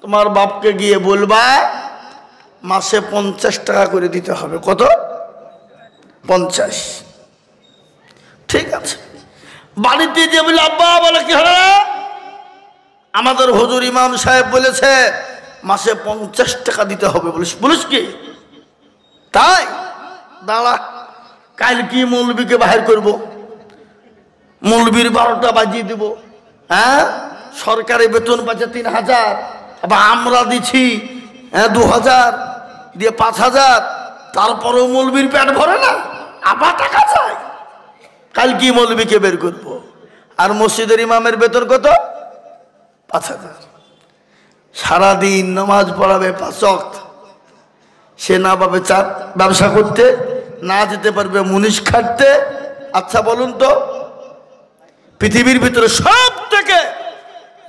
তোমার বাপকে গিয়ে বলবা মাসে 50 টাকা করে দিতে হবে। কত? 50। ঠিক আছে। বাড়িতে যে বলে আব্বা বলে কি হলো, আমাদের হুজুর ইমাম সাহেব বলেছে মাসে 50 টাকা দিতে হবে। বলিস কি? তাই দাঁড়া, কাল কি মৌলবীকে বাহির করব, মৌলবীর 12টা বাজিয়ে দেব। হ্যাঁ, সরকারি বেতন পাচ্ছে 3000, আবার আমরা দিচ্ছি 2000 দিয়ে 5000, তারপরেও মৌলবীর পেট ভরে না, আবার টাকা চাই। কাল কি মৌলবীকে বের করব। আর মসজিদের ইমামের বেতন কত? 5000। সারাদিন নামাজ পড়াবে 5 ওয়াক্ত, সে না পাবে ব্যবসা করতে, না যেতে পারবে মুনিশ খাটতে। আচ্ছা বলুন তো, পৃথিবীর ভিতরে সব থেকে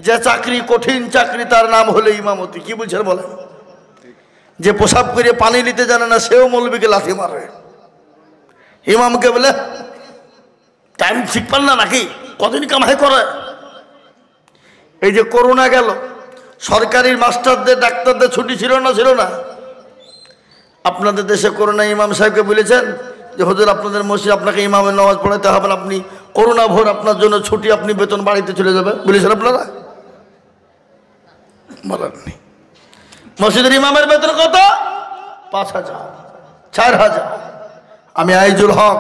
যে চাকরি কঠিন চাকরি তার নাম হলো ইমামতি। কি বলছেন বলেন? যে প্রসাব করে পানি নিতে জানে না সেও মৌলবীকে লাথি মারে। ইমামকে বলে টাইম ঠিক পান না নাকি, কদিন কামাই করে। এই যে করোনা গেল, সরকারি মাস্টারদের ডাক্তারদের ছুটি ছিল না? ছিল না? আপনাদের দেশে করোনা ইমাম সাহেবকে বলেছেন যে হুজুর আপনাদের মসজিদ আপনাকে ইমামের নামাজ পড়াতে হবে না, আপনি করোনা ভোর আপনার জন্য ছুটি, আপনি বেতন বাড়িতে চলে যাবে বলেছেন আপনারা? বলেননি। মসজিদের ইমামের বেতন কত? 5000, 4000। আমি আইজুল হক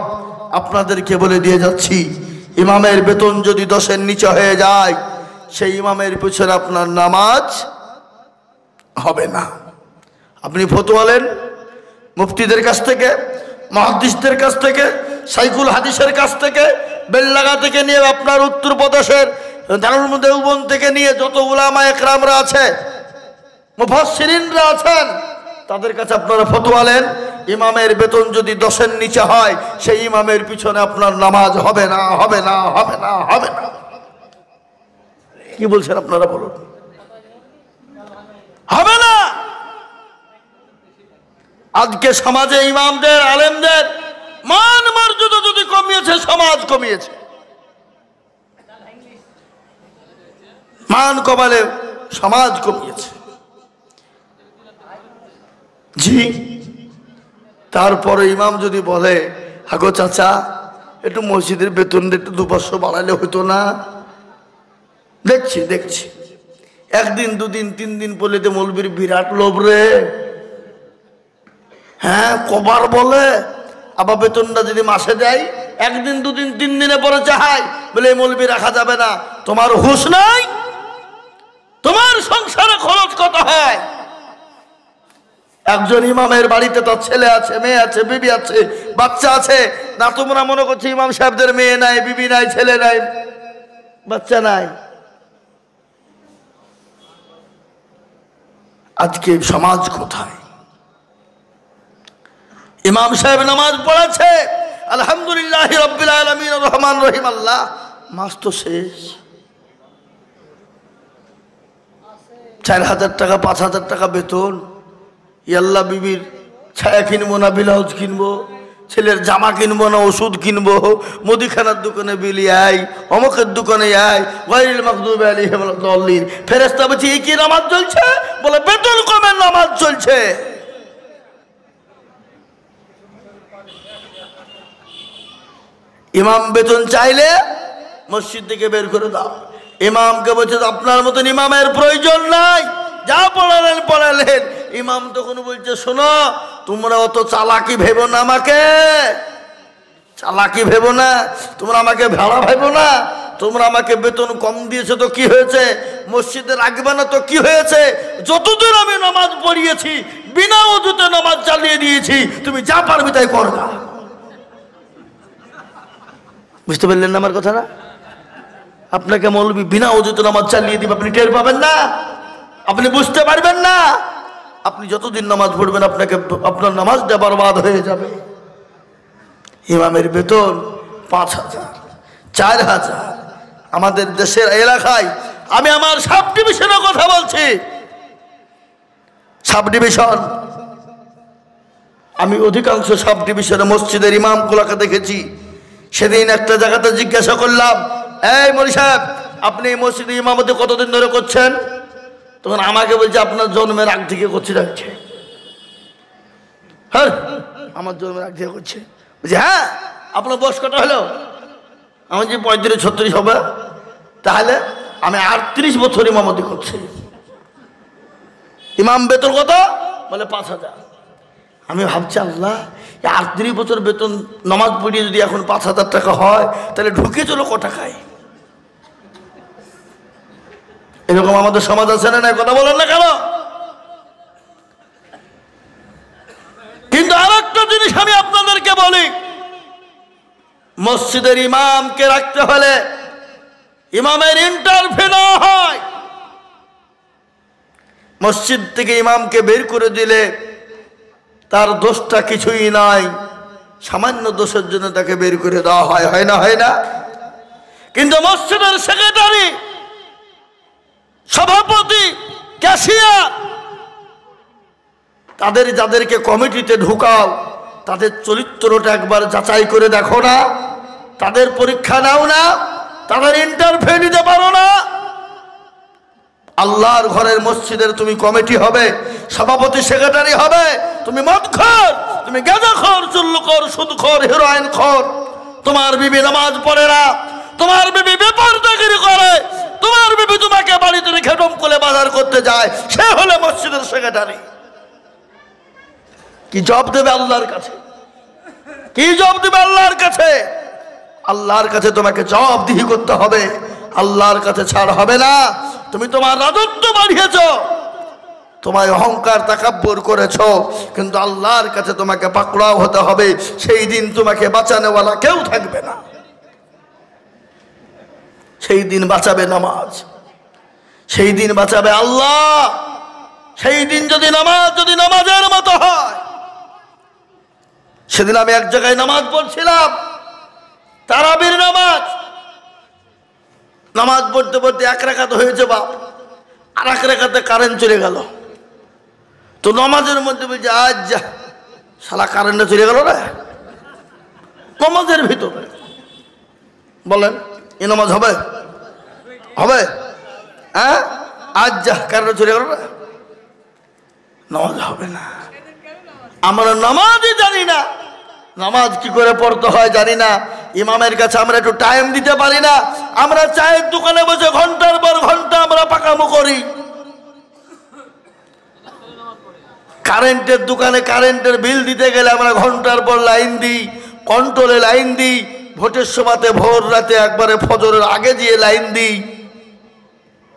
আপনাদেরকে বলে দিয়ে যাচ্ছি, ইমামের বেতন যদি 10-এর নিচে হয়ে যায় সেই ইমামের পিছনে আপনার নামাজ হবে না। আপনি ফতোয়া নেন মুফতিদের কাছ থেকে, মুহাদ্দিসদের কাছ থেকে, শাইখুল হাদিসের কাছ থেকে, বেললাগা থেকে নিয়ে আপনার উত্তরপ্রদেশের দারুল দেওবন্দ থেকে নিয়ে যত উলামা একরামরা আছে, মুফাসসিরিনরা আছেন, তাদের কাছে আপনারা ফতোয়া নেন, ইমামের বেতন যদি 10-এর নিচে হয় সেই ইমামের পিছনে আপনার নামাজ হবে না, হবে না, হবে না, হবে না। কি বলছেন আপনারা বলুন? হবে না। আজকে সমাজে ইমামদের আলেমদের মান মর্যাদা যদি কমিয়েছে, সমাজ কমিয়েছে। মান কমালে সমাজ কমিয়েছে। জি, তারপরে ইমাম যদি বলে হাগো চাচা একটু মসজিদের বেতন একটু 2-500 বাড়ালে হতো না? দেখছি 1 দিন 2 দিন 3 দিন বলে তো মৌলবীর বিরাট লোভ রে। হ্যাঁ, কবার বলে, আবার বেতনটা যদি মাসে দেয় 1 দিন 2 দিন 3 দিনে পরে চাহায় বলে মৌলবী রাখা যাবে না। তোমার হুঁশ নাই? তোমার সংসারে খরচ কত হয়? একজন ইমামের বাড়িতে তার ছেলে আছে, মেয়ে আছে, বিবি আছে, বাচ্চা আছে না? তোমরা মনে করছো ইমাম সাহেবদের মেয়ে নাই, বিবি নাই, ছেলে নাই, বাচ্চা নাই? আজকে সমাজ কোথায়? ইমাম সাহেব নামাজ পড়াচ্ছে আলহামদুলিল্লাহ রাব্বিল আলামিন রহমান রহিম, আল্লাহ, মাস তো শেষ। 4000 টাকা 5000 টাকা বেতন। ইয়াল্লাহ, বিবির ছায়া কিনবো না ব্লাউজ কিনবো, ছেলের জামা কিনবো না ওষুধ কিনবো, মুদিখানার দোকানে বিলি আয়, অমুকের দোকানে আয়, গায়রিল মাগদুবি আলাইহিম ওয়ালাদ-দাল্লিন। ফেরেশতা বলছে এই কি নামাজ চলছে? বলে বেতন কমের নামাজ চলছে। ইমাম বেতন চাইলে মসজিদ থেকে বের করে দাও। ইমামকে বলছে আপনার মতন ইমামের প্রয়োজন নাই, যা পড়ালেন পড়ালেন। ইমাম তখন বলছে শোনো, তোমরা অত চালাকি ভেবো না, আমাকে চালাকি ভেবো না, তোমরা আমাকে ভেড়া ভেবো না। তোমরা আমাকে বেতন কম দিয়েছো তো কি হয়েছে? মসজিদে রাখবে না তো কি হয়েছে? যতদিন আমি নামাজ পড়িয়েছি বিনা ওযুতে নামাজ চালিয়ে দিয়েছি, তুমি যা পারবে তাই করবা। বুঝতে পারলেন না আমার কথা? না, আপনাকে মৌলবী বিনা ওযুতে নামাজ চালিয়ে দিবে, আপনি টের পাবেন না, আপনি বুঝতে পারবেন না। আপনি যতদিন নামাজ পড়বেন আপনাকে আপনার নামাজটা বরবাদ হয়ে যাবে। ইমামের বেতন 5000, 4000। আমাদের দেশের এলাকায়, আমি আমার সাব ডিভিশনের কথা বলছি, সাব ডিভিশন, আমি অধিকাংশ সাব ডিভিশনে মসজিদের ইমামগুলোকে দেখেছি। সেদিন একটা জায়গাতে জিজ্ঞাসা করলাম, এই মৌলভী সাহেব আপনি মসজিদে ইমামতি কতদিন ধরে করছেন? তখন আমাকে বলছে আপনার জন্মের আগ থেকে করছে যাচ্ছে। হ্যাঁ, আমার জন্মের আগ থেকে করছে। বলছি হ্যাঁ, আপনার বয়স কত হলো? আমার যে 35-36 হবে। তাহলে আমি 38 বছর ইমামতি করছি। ইমাম বেতন কত? বলে 5000। আমি ভাবছি আল্লাহ, 38 বছর বেতন নামাজ পড়িয়ে যদি এখন 5000 টাকা হয়, তাহলে ঢুকে চলো ক টাকায়? এরকম আমাদের সমাজ আছে না? কথা বলেন না কেন? কিন্তু আরেকটা জিনিস আমি আপনাদেরকে বলি, মসজিদের ইমামকে রাখতে হলে ইমামের ইন্টারভিউ নেওয়া হয়। মসজিদ থেকে ইমামকে বের করে দিলে তার দোষটা কিছুই নাই, সামান্য দোষের জন্য তাকে বের করে দেওয়া হয়, হয় না? হয় না? কিন্তু মসজিদের সেক্রেটারি, সভাপতি, ক্যাশিয়ার, তাদের যাদেরকে কমিটিতে ঢুকাও, তাদের চরিত্রটা একবার যাচাই করে দেখো না? তাদের পরীক্ষা নাও না? তাদের ইন্টারভিউ নিতে পারো না? আল্লাহর ঘরের মসজিদের তুমি কমিটি হবে, সভাপতি সেক্রেটারি হবে, তুমি মদখোর, তুমি গাঁজাখোর, চুল্লুখোর, সুদখোর, হেরোইন খোর, তোমার বিবি নামাজ পড়ে না, তোমার বিবি বেপরদাগিরি করে, তোমার বিবি তোমাকে বাড়িতে রেখে ডমকলে বাজার করতে যায়, সে হলে মসজিদের সেক্রেটারি। কি জবাব দেবে আল্লাহর কাছে? কি জবাব দেবে আল্লাহর কাছে? আল্লাহর কাছে তোমাকে জবাবদিহি করতে হবে, আল্লাহর কাছে ছাড় হবে না। তুমি তোমার রাজত্ব বাড়িয়েছ, তোমায় অহংকার তাকাব্বুর করেছ, কিন্তু আল্লাহর কাছে তোমাকে পাকড়াও হতে হবে। সেই দিন তোমাকে বাঁচানোওয়ালা কেউ থাকবে না। সেই দিন বাঁচাবে নামাজ, সেই দিন বাঁচাবে আল্লাহ। সেই দিন যদি নামাজ যদি নামাজের মতো হয়। সেদিন আমি এক জায়গায় নামাজ পড়ছিলাম, তারাবির নামাজ। নামাজ পড়তে পড়তে এক রাকাত হয়েছে বাপ, আর এক রাকাতে কারেন্ট চলে গেল। তো নামাজের মধ্যে বলছে আজ যা শালা কারেন্টটা চলে গেল রে। নামাজের ভিতরে বলেন এ নামাজ হবে? হবে? হ্যাঁ, আজ যা কারেন্ট চলে গেল রে, নামাজ হবে না। আমরা নামাজই জানি না, নামাজ কি করে পড়তে হয় জানি না। ইমামের কাছে আমরা একটু টাইম দিতে পারি না। আমরা চায়ের দোকানে বসে ঘন্টার পর ঘন্টা আমরা পাকামো করি। কারেন্টের দোকানে কারেন্টের বিল দিতে গেলে আমরা ঘন্টার পর লাইন দিই, কন্ট্রোলে লাইন দিই, ভোটের সময়তে ভোর রাতে একবারে ফজরের আগে দিয়ে লাইন দিই,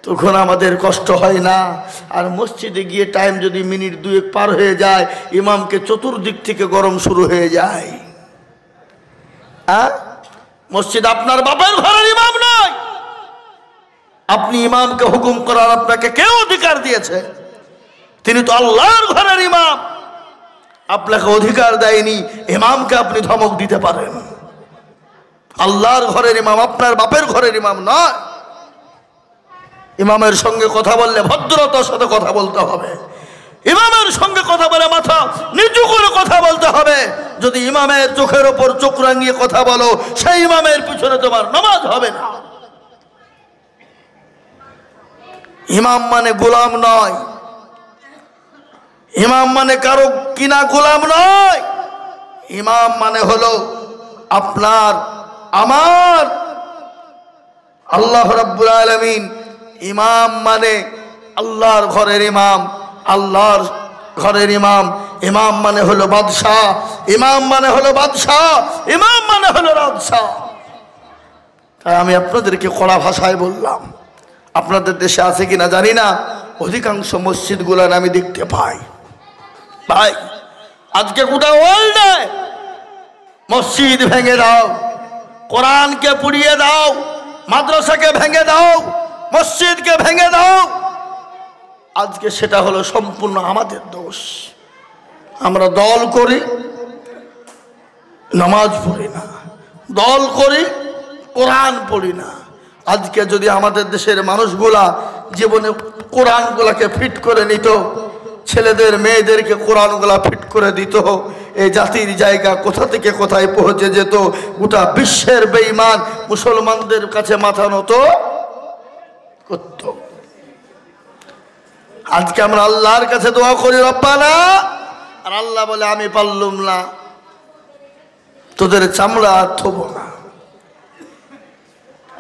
তখন আমাদের কষ্ট হয় না। আর মসজিদে গিয়ে টাইম যদি মিনিট 2-1 পার হয়ে যায়, ইমামকে চতুর্দিক থেকে গরম শুরু হয়ে যায়। মসজিদ আপনার বাপের ঘরের ইমাম নয়। আপনি ইমামকে হুকুম করার আপনাকে কেউ অধিকার দিয়েছে? তিনি তো আল্লাহর ঘরের ইমাম। আপনাকে অধিকার দেয়নি ইমামকে আপনি ধমক দিতে পারেন। আল্লাহর ঘরের ইমাম আপনার বাপের ঘরের ইমাম নয়। ইমামের সঙ্গে কথা বললে ভদ্রতার সাথে কথা বলতে হবে। ইমামের সঙ্গে কথা বলে মাথা নিচু করে কথা বলতে হবে। যদি ইমামের চোখের ওপর চোখ রাঙিয়ে কথা বলো, সেই ইমামের পিছনে তোমার নামাজ হবে না। ইমাম মানে গোলাম নয়, ইমাম মানে কারো কিনা গোলাম নয়। ইমাম মানে হলো আপনার আমার আল্লাহ রাব্বুল আলামিন। ইমাম মানে আল্লাহর ঘরের ইমাম, আল্লাহর ঘরের ইমাম। ইমাম মানে হলো বাদশাহ, ইমাম মানে হলো বাদশাহ, ইমাম মানে হলো রাজশাহ। তাই আমি আপনাদেরকে কড়া ভাষায় বললাম। আপনাদের দেশে আছে কিনা জানি না, অধিকাংশ মসজিদগুলার আমি দেখতে পাই। ভাই আজকে গোটা ওয়ার্ল্ডে মসজিদ ভেঙে দাও, কোরআনকে পুড়িয়ে দাও, মাদ্রাসাকে ভেঙে দাও, মসজিদকে ভেঙে দাও। আজকে সেটা হলো সম্পূর্ণ আমাদের দোষ। আমরা দল করি, নামাজ পড়ি না, দল করি, কোরআন পড়ি না। আজকে যদি আমাদের দেশের মানুষগুলা জীবনে কোরআনগুলাকে ফিট করে নিত, ছেলেদের মেয়েদেরকে কোরআনগুলা ফিট করে দিত, এই জাতির জায়গা কোথা থেকে কোথায় পৌঁছে যেত। গোটা বিশ্বের বেঈমান মুসলমানদের কাছে মাথা নত করত। আজকে আমরা আল্লাহর কাছে দোয়া করি রব্বানা, আর আল্লাহ বলে আমি পারলুম না, তোদের চামড়া থব না।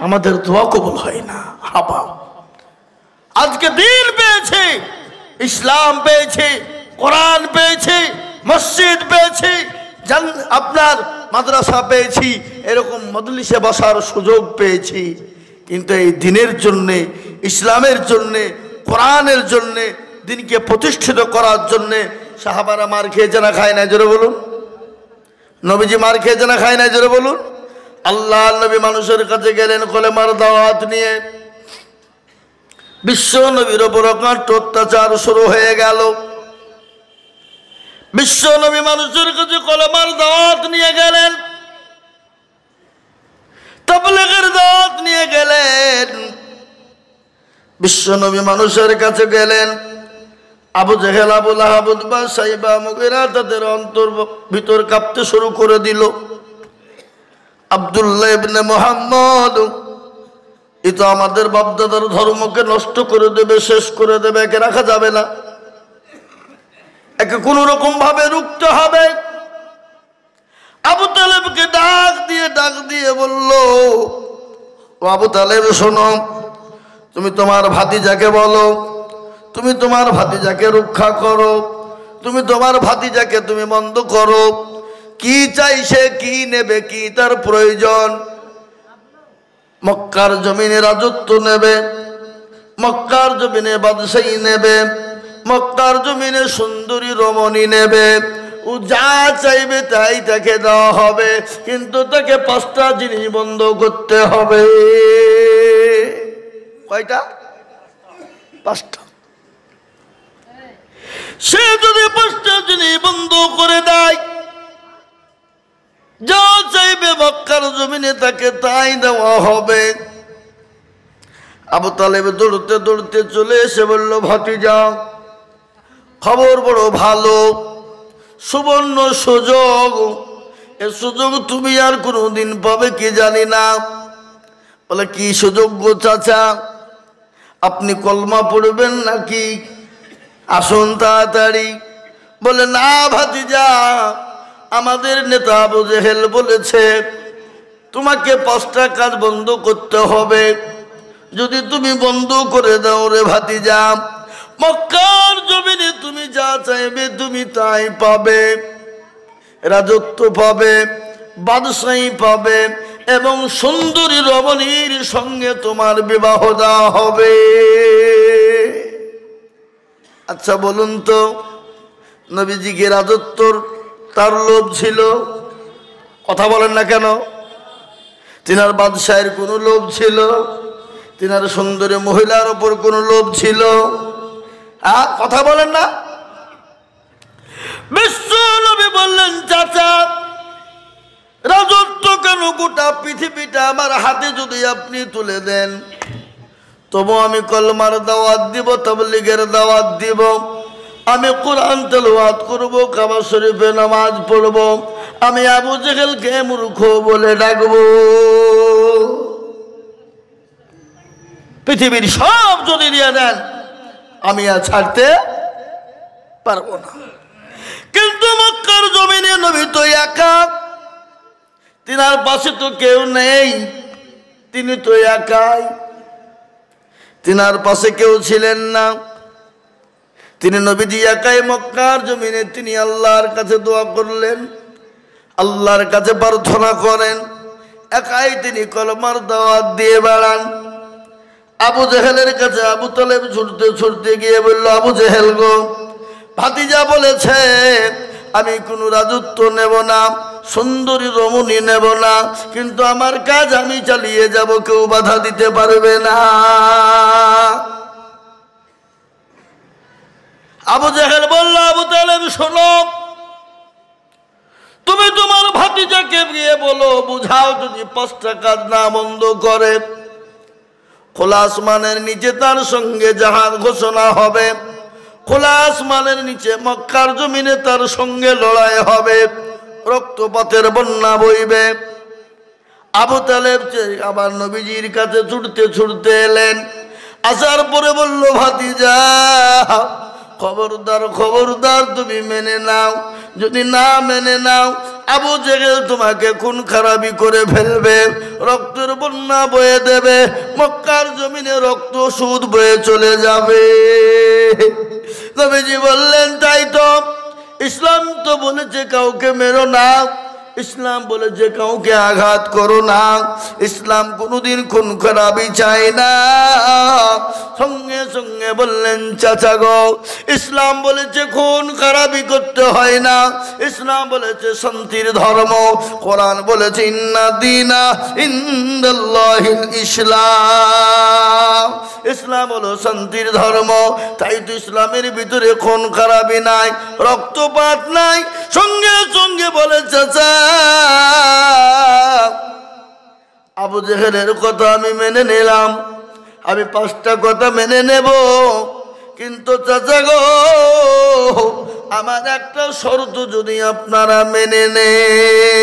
আমাদের দোয়া কবুল হয় না। হাবা আজকে দিন পেয়েছে, ইসলাম পেয়েছে, কোরআন পেয়েছে, মসজিদ পেয়েছি, আপনার মাদ্রাসা পেয়েছি, এরকম মজলিসে বসার সুযোগ পেয়েছি, কিন্তু এই দিনের জন্যে, ইসলামের জন্যে, কোরআনের জন্যে, দিনকে প্রতিষ্ঠিত করার জন্যে সাহাবারা মার খেয়েছে না খায় না? জোরে বলুন। নবীজি মার খেয়েছে না খায় না? জোরে বলুন। আল্লাহ নবী মানুষের কাছে গেলেন কলেমার দাওয়াত নিয়ে। বিশ্ব নবীর উপর অত্যাচার শুরু হয়ে গেল। বিশ্ব নবী মানুষের কাছে কলেমার দাওয়াত নিয়ে গেলেন, তাবলীগের দাওয়াত নিয়ে গেলেন। বিশ্ব নবী মানুষের কাছে গেলেন। আবু জেহেল, আবু লাহাব, উতবা, সাইবা, মুগীরা তাদের অন্তর ভিতর কাঁপতে শুরু করে দিল। আব্দুল্লাহ ইবনে মুহাম্মদ, এ তো আমাদের বাপদাদার ধর্মকে নষ্ট করে দেবে, শেষ করে দেবে, একে রাখা যাবে না, একে কোন রকম ভাবে রুখতে হবে। আবু তালেবকে ডাক দিয়ে বলল, ও আবু তালেব শোনো, তুমি তোমার ভাতিজাকে বলো, তুমি তোমার ভাতিজাকে রক্ষা করো, তুমি তোমার ভাতিজাকে তুমি বন্ধ করো। কি চাই সে, কি নেবে, কি তার প্রয়োজন? মক্কার জমিনে রাজত্ব নেবে, মক্কার জমিনে বাদশাহী নেবে, মক্কার জমিনে সুন্দরী রমণী নেবে। ও যা চাইবে তাই তাকে দেওয়া হবে, কিন্তু তাকে 5টা জিনিস বন্ধ করতে হবে। কয়টা? 5টা। সে যদি 5টা জিনিস বন্ধ করে দেয়, যা চাইবে মক্কার জমিনে তাকে তাই দেওয়া হবে। আবু তালেব দৌড়তে দৌড়তে চলে এসে বলল, ভাতিজা, খবর বড় ভালো, সুবর্ণ সুযোগ, এ সুযোগ তুমি আর কোনোদিন পাবে কি জানি না। বলে, কি সুযোগ গো চাচা? আপনি কলমা পড়বেন নাকি? আসুন তাড়াতাড়ি। বলে, না ভাতিজা, আমাদের নেতা আবু জেহেল বলেছে তোমাকে 5টা কাজ বন্ধ করতে হবে। যদি তুমি বন্ধ করে দাও রে ভাতিজা, মক্কার জমিনে তুমি যা চাইবে তুমি তাই পাবে। রাজত্ব পাবে, বাদশাহী পাবে, এবং সুন্দরী রমণীর সঙ্গে তোমার বিবাহ দেওয়া হবে। আচ্ছা বলুন তো, নবীজিকে রাজত্বর তার লোভ ছিল? কথা বলেন না কেন? তিনার বাদশাহের কোনো লোভ ছিল? তিনার সুন্দরী মহিলার উপর কোনো লোভ ছিল? কথা বলেন না? বিশ্ব নবী বললেন, চাচা, রাজত্ব কেন, গোটা পৃথিবীটা আমার হাতে যদি আপনি তুলে দেন, তবু আমি কলমার দাওয়াত দিব, তাবলীগের দাওয়াত দিব, আমি কোরআন তেলাওয়াত করব, কাবা শরীফে নামাজ পড়ব, আমি আবু জেহেলকে মূর্খ বলে ডাকবো। পৃথিবীর সব যদি দিয়ে দেন, আমি আর ছাড়তে পারবো না। কিন্তু মক্কার জমিনে নবী তো একা, তিনার পাশে তো কেউ নেই, তিনি তো একাই। তিনার পাশে কেউ ছিলেন না, তিনি নবীজি একাই মক্কার জমিনে তিনি আল্লাহর কাছে দোয়া করলেন, আল্লাহর কাছে প্রার্থনা করেন, একাই তিনি কলমার দাওয়াত দিয়ে বেড়ান। আবু জেহেলের কাছে আবু তালেব ছুটতে ছুটতে গিয়ে বলল, আবু জেহেল গো, ভাতিজা বলেছে আমি কোনো রাজত্ব নেব না, সুন্দরী রমণী নেব না, কিন্তু আমার কাজ আমি চালিয়ে যাব, কেউ বাধা দিতে পারবে না। আবু জেহেল বলল, আবু তালেব শোনো, তুমি তোমার ভাতিজাকে গিয়ে বলো, বুঝাও, যদি 5টা কাজ না বন্ধ করে, খোলা আসমানের নিচে তার সঙ্গে জাহাজ ঘোষণা হবে, খোলা আসমানের নিচে মক্কার জমিনে তার সঙ্গে লড়াই হবে, রক্তপাতের বন্যা বইবে। আবু তালেব আবার নবীজির কাছে ছুটতে ছুটতে এলেন। আসার পরে বলল, ভাতিজা খবরদার খবরদার তুমি মেনে নাও, যদি না মেনে নাও আবু জেহেল তোমাকে খুন খারাপি করে ফেলবে, রক্তের বন্যা বয়ে দেবে, মক্কার জমিনে রক্ত সুদ বয়ে চলে যাবে। নবীজি বললেন, তাই তো, ইসলাম তো বলেছে কাউকে মেরো না, ইসলাম বলেছে কাউকে আঘাত করো না, ইসলাম কোনোদিন খুন খারাপি চায় না। সঙ্গে সঙ্গে বললেন, চাচা গো, ইসলাম বলেছে খুন খারাপি করতে হয় না, ইসলাম বলেছে শান্তির ধর্ম, কোরআন বলেছে ইন্না দীনা ইনদাল্লাহিল ইসলাম, ইসলাম হলো শান্তির ধর্ম। তাই তো ইসলামের ভিতরে খুন খারাপি নাই, রক্তপাত নাই। সঙ্গে সঙ্গে বলে, চাচা আবু জেহেলের কথা আমি মেনে নিলাম, আমি 5টা কথা মেনে নেব, কিন্তু চাচা গো আমার একটা শর্ত যদি আপনারা মেনে নেন।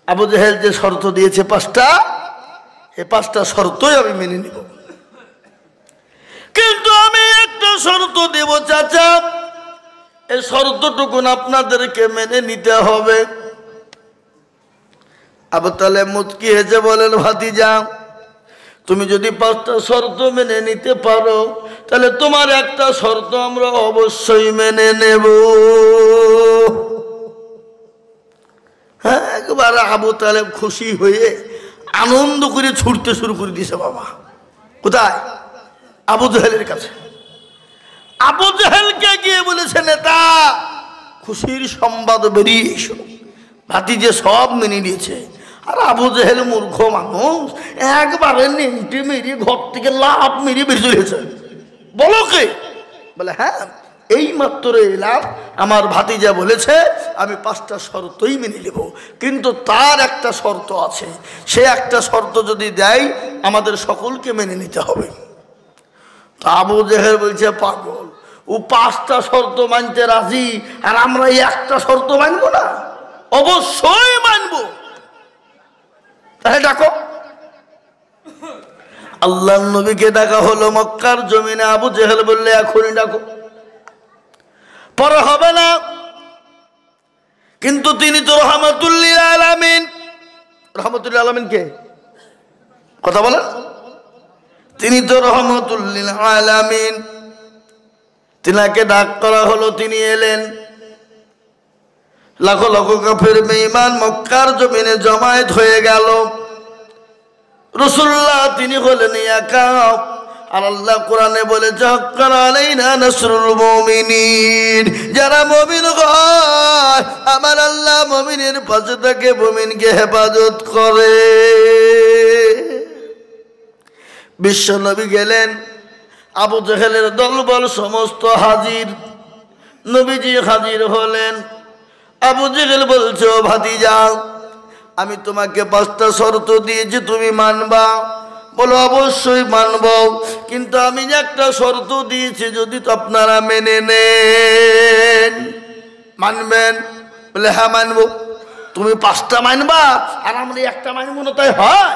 আবু জেহেল যে শর্ত দিয়েছে 5টা, এই 5টা শর্তই আমি মেনে নিব, কিন্তু আমি একটা শর্ত দেব চাচা, এই শর্তটুকুন আপনাদেরকে মেনে নিতে হবে। আবু তালেব মুচকি হেসে বলেন, ভাতিজা তুমি যদি 5টা শর্ত মেনে নিতে পারো তাহলে তোমার একটা শর্ত আমরা অবশ্যই মেনে নেব। হ্যাঁ, একবার আবু তালেব খুশি হয়ে আনন্দ করে ছুটতে শুরু করে দিয়েছে। বাবা কোথায়? আবু জেহেলের কাছে। আবু জেহেলকে গিয়ে বলেছে, নেতা খুশির সংবাদ বেরিয়ে এসো, ভাতিজে সব মেনে নিয়েছে। আর আবু জেহেল মূর্খ মানুষ, একবারে নেংটে মেরিয়ে ঘর থেকে লাভ মেরিয়ে বেরিয়ে চলেছে। বলো কে? বলে, হ্যাঁ এই মাত্র এলাম, আমার ভাতিজা বলেছে আমি 5টা শর্তই মেনে নেব, কিন্তু তার একটা শর্ত আছে, সে একটা শর্ত যদি দেয় আমাদের সকলকে মেনে নিতে হবে। তা আবু জেহেল বলছে, পাগল, ও 5টা শর্ত মানতে রাজি, আর আমরা এই একটা শর্ত মানবো না? অবশ্যই মানবো। তাহলে ডাকো। আল্লাহর নবীকে ডাকা হলো মক্কার জমিনে। আবু জেহেল বললে, এখনই ডাকো, পরে হবে না, কিন্তু তিনি তো রহমাতুল লিল আলামিন। রহমাতুল লিল আলামিন কে? কথা বলে, তিনি তো রহমাতুল লিল আলামিন। তিনাকে ডাক করা হলো, তিনি এলেন। লাখো লাখো কাফের বেঈমান মক্কার জমিনে জমায়েত হয়ে গেল। রাসূলুল্লাহ তিনি হলেন একা, আর আল্লাহ কোরআনে বলেছে, হাক্কান আলাইনা নাসরুল মুমিনিন, যারা মুমিন হয় আমার আল্লাহ মুমিনের পাশে থাকে, মুমিনকে হেফাজত করে। বিশ্ব নবী গেলেন, আবু জেহেলের দলবল সমস্ত হাজির। নবীজি হাজির হলেন। আবু জেহেল বলছে, ও ভাতিজা আমি তোমাকে 5টা শর্ত দিয়েছি, তুমি মানবা? বলো, অবশ্যই মানব, কিন্তু আমি একটা শর্ত দিয়েছি, যদি তো আপনারা মেনে নেন। মানবেন? বলে, হ্যাঁ মানবো। তুমি 5টা মানবা আর আমরা একটা মানবো না, তাই হয়?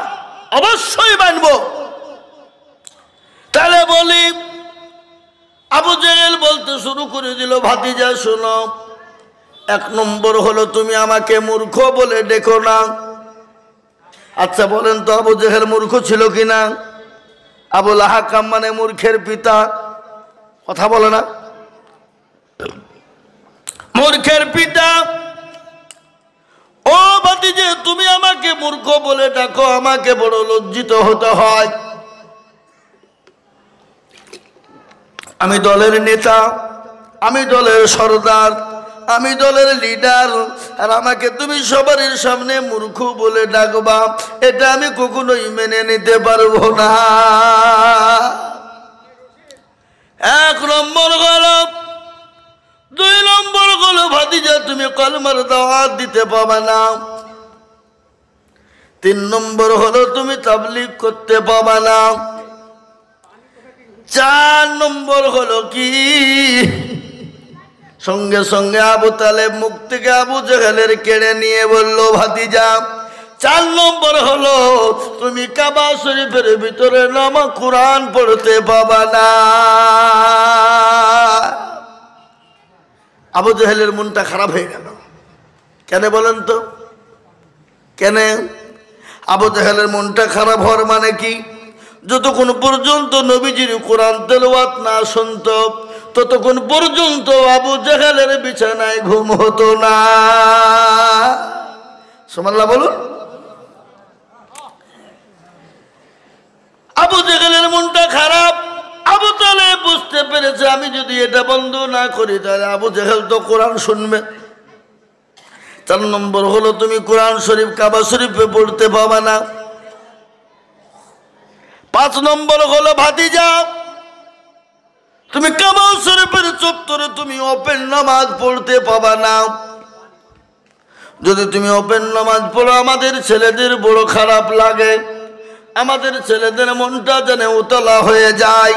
অবশ্যই মানবো। তাহলে বলি, আবু জেহেল বলতে শুরু করে দিল, ভাতিজা শোনো, 1 নম্বর হলো তুমি আমাকে মূর্খ বলে ডেকো না। আচ্ছা বলেন তো আবু জেহেল মূর্খ ছিল কিনা? আবুল হাকাম মানে মূর্খের পিতা, কথা বলে না? মূর্খের পিতা। ও ভাতিজা তুমি আমাকে মূর্খ বলে ডাকো, আমাকে বড় লজ্জিত হতে হয়। আমি দলের নেতা, আমি দলের সরদার, আমি দলের লিডার, আর আমাকে তুমি সবার সামনে মূর্খ বলে ডাকবা, এটা আমি কখনোই মেনে নিতে পারবো না। 1 নম্বর হলো। 2 নম্বর হলো, ভাতিজা তুমি কলমার দাওয়াত দিতে পাবে না। 3 নম্বর হলো, তুমি তাবলীগ করতে পাবে না। 4 নম্বর হলো কি, সঙ্গে সঙ্গে আবু তালেব মুখ থেকে আবু জেহেলের কেড়ে নিয়ে বলল, ভাতিজা 4 নম্বর হলো তুমি কাবা শরীফের ভিতরে নামাজ কোরআন পড়তে পাবা না। আবু জেহেলের মনটা খারাপ হয়ে গেল। কেন বলেন তো? কেন আবু জেহেলের মনটা খারাপ হওয়ার মানে কি? যতক্ষণ পর্যন্ত নবীজির কোরআন তেলাওয়াত না শুনত ততক্ষণ পর্যন্ত আবু জেহেলের বিছানায় ঘুম হতো না। সুবহানাল্লাহ বলুন। আবু জেহেলের মনটা খারাপ। আবু তালেব বুঝতে পেরেছে আমি যদি এটা বন্ধ না করি তাহলে আবু জেহেল তো কোরআন শুনবে। 4 নম্বর হলো তুমি কোরআন শরীফ কাবা শরীফে পড়তে পাবা না। 5 নম্বর হলো ভাতিজা তুমি কাবা শরীফের চত্বরে তুমি ওপেন নামাজ পড়তে পাবা না। যদি তুমি ওপেন নামাজ পড়ো আমাদের ছেলেদের বড় খারাপ লাগে, আমাদের ছেলেদের মনটা যেন উতলা হয়ে যায়,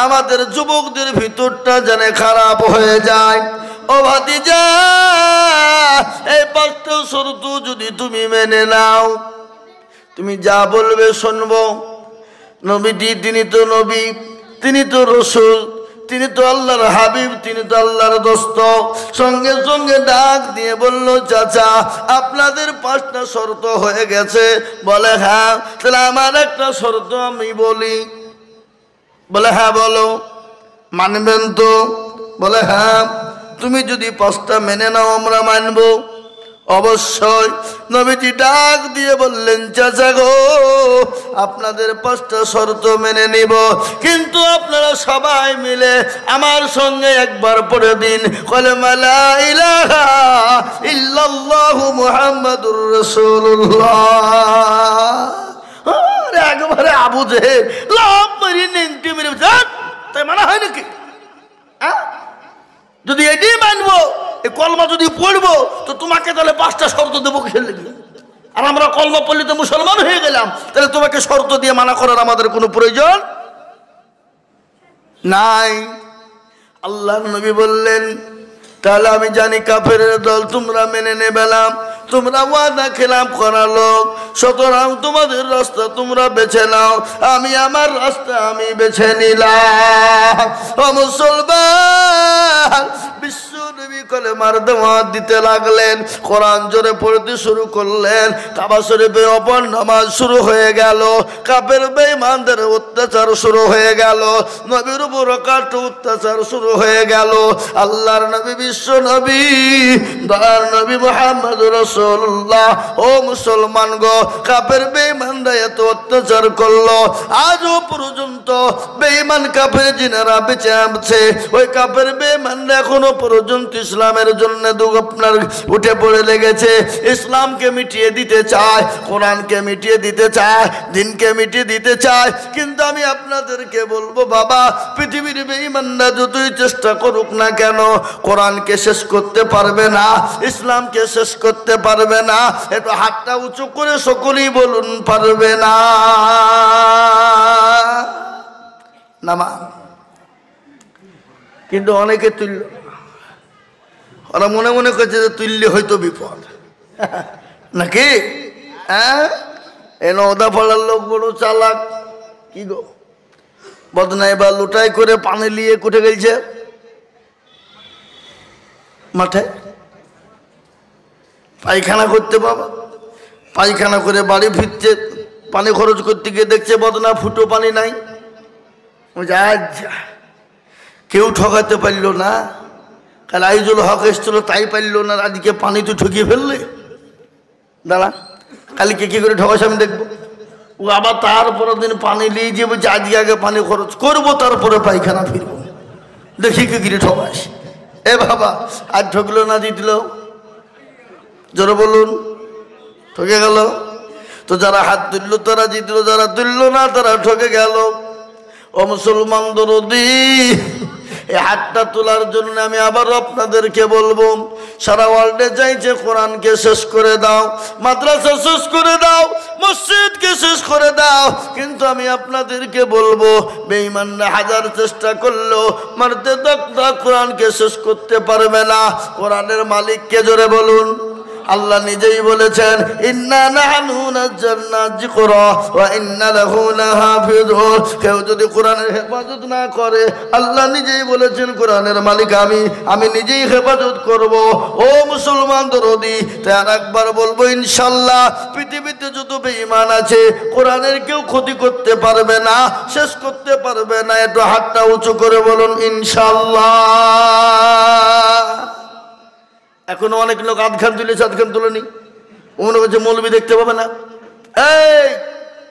আমাদের যুবকদের ভিতরটা যেন খারাপ হয়ে যায়। ও ভাতিজা এই 5টা শর্ত যদি তুমি মেনে নাও তুমি যা বলবে শুনবো। নবীজি তিনি তো নবী, তিনি তো রসুল, তিনি তো আল্লাহর হাবিব, তিনি তো আল্লাহর দোস্ত। সঙ্গে সঙ্গে ডাক দিয়ে বলল চাচা আপনাদের 5টা শর্ত হয়ে গেছে। বলে হ্যাঁ। তাহলে আমার একটা শর্ত আমি বলি। বলে হ্যাঁ বলো। মানবেন তো? বলে হ্যাঁ। তুমি যদি 5টা মেনে নাও আমরা মানব। অবশ্যই। নবীজি ডাক দিয়ে বললেন চাচা গো আপনাদের 5টা শর্ত মেনে নিব, কিন্তু আপনারা সবাই মিলে আমার সঙ্গে একবার পড়ে দিন কালেমা লা ইলাহা ইল্লাল্লাহু মুহাম্মাদুর রাসূলুল্লাহ। আরে একবারে আবু জেহেল লাভ মারি নেংটি মেরে তাই মানা হয় নাকি? যদি এটাই মানবো এই কলমা যদি পড়বো তো তোমাকে তাহলে 5টা শর্ত দেবো কিসের লেগে? আর আমরা কলমা পড়লে তো মুসলমান হয়ে গেলাম, তাহলে তোমাকে শর্ত দিয়ে মানা করার আমাদের কোনো প্রয়োজন নাই। আল্লাহর নবী বললেন তাহলে আমি জানি কাফেরের দল তোমরা মেনে নেবেলাম, তোমরা ওয়াদা খেলাম করা লোক, সুতরাং তোমাদের রাস্তা তোমরা বেছে নাও, আমি আমার রাস্তা আমি বেছে নিলাম। ও মুসলমান বিশ্ব নবী কলেমার দাওয়াত দিতে লাগলেন, কোরআন জোরে পড়তে শুরু করলেন। কাবা শরীফে অপর নামাজ শুরু হয়ে গেল, কাফের বেঈমানদের অত্যাচার শুরু হয়ে গেল, নবীর উপর কাট অত্যাচার শুরু হয়ে গেল। আল্লাহর নবী বিশ্ব নবী দয়ার নবী মুহাম্মদুর রাসূলুল্লাহ ও মুসলমান গো কাফের বেঈমানরা এত অত্যাচার করলো, আজও পর্যন্ত বেঈমান কাফের জিনেরা বেঁচে আছে, ওই কাফের বেঈমানরা এখনো পর্যন্ত ইসলামের জন্য আপনার উঠে পড়ে লেগেছে, ইসলামকে মিটিয়ে দিতে চায়, কোরআনকে মিটিয়ে দিতে চায়, দিনকে মিটিয়ে দিতে চায়। কিন্তু আমি আপনাদেরকে বলবো বাবা পৃথিবীর বেঈমানরা যতই চেষ্টা করুক না কেন কোরআনকে শেষ করতে পারবে না, ইসলামকে শেষ করতে পারবে না। একটু হাতটা উঁচু করে সকলেই বলুন পারবে না। নামা কিন্তু অনেকে তুলল, ওরা মনে মনে করছে যে তুললে হয়তো বিপদ নাকি? হ্যাঁ এ নওদা পাড়ার লোক বড় চালাক কি গো, বদনাই বা লুটাই করে পানি নিয়ে কুটে গেছে মাঠে পায়খানা করতে, বাবা পায়খানা করে বাড়ি ফিরছে, পানি খরচ করতে গিয়ে দেখছে বদনা ফুটো পানি নাই। কেউ ঠকাতে পারল না, কাল আইজুল হক এসছিল তাই পারল না, আজকে পানি তো ঠকিয়ে ফেললে, দাঁড়া কালকে কি করে ঠকাস আমি দেখবো। ও আবার তারপরের দিন পানি নিয়ে যে বলছে আজকে আগে পানি খরচ করবো তারপরে পায়খানা ফিরবো, দেখি কি করে ঠকাস। এ বাবা আজ ঠকলো না জিতল, জোরে বলুন ঠকে গেল। তো যারা হাত তুললো তারা জিতলো, যারা তুললো না তারা ঠকে গেল। ও মুসলমান দরদি এই হাতটা তোলার জন্য আমি আবার আপনাদেরকে বলবো সারা ওয়ার্ল্ডে চাইছে কোরআনকে শেষ করে দাও, মাদ্রাসা শেষ করে দাও, মসজিদকে শেষ করে দাও, কিন্তু আমি আপনাদেরকে বলবো বেঈমানরা হাজার চেষ্টা করলেও মারতে তক্তা কোরআনকে শেষ করতে পারবে না। কোরআনের মালিককে জোরে বলুন, আল্লাহ নিজেই বলেছেন ইন্না নাহনু নাযালনা যিকরা ওয়া ইন্না লাহু লাহাফিজুন। কেউ যদি কোরআনের হেফাজত না করে আল্লাহ নিজেই বলেছেন কোরআনের মালিক আমি নিজেই হেফাজত করব। ও মুসলমান দরদি, তাই আর একবার বলবো ইনশাআল্লাহ পৃথিবীতে যত বেঈমান আছে কোরআনের কেউ ক্ষতি করতে পারবে না, শেষ করতে পারবে না। একটু হাতটা উঁচু করে বলুন ইনশাআল্লাহ। এখনো অনেক লোক আধখান তুলেছে, আধখান তুলেনি। মনে করছে মৌলবি দেখতে পাবে না। এই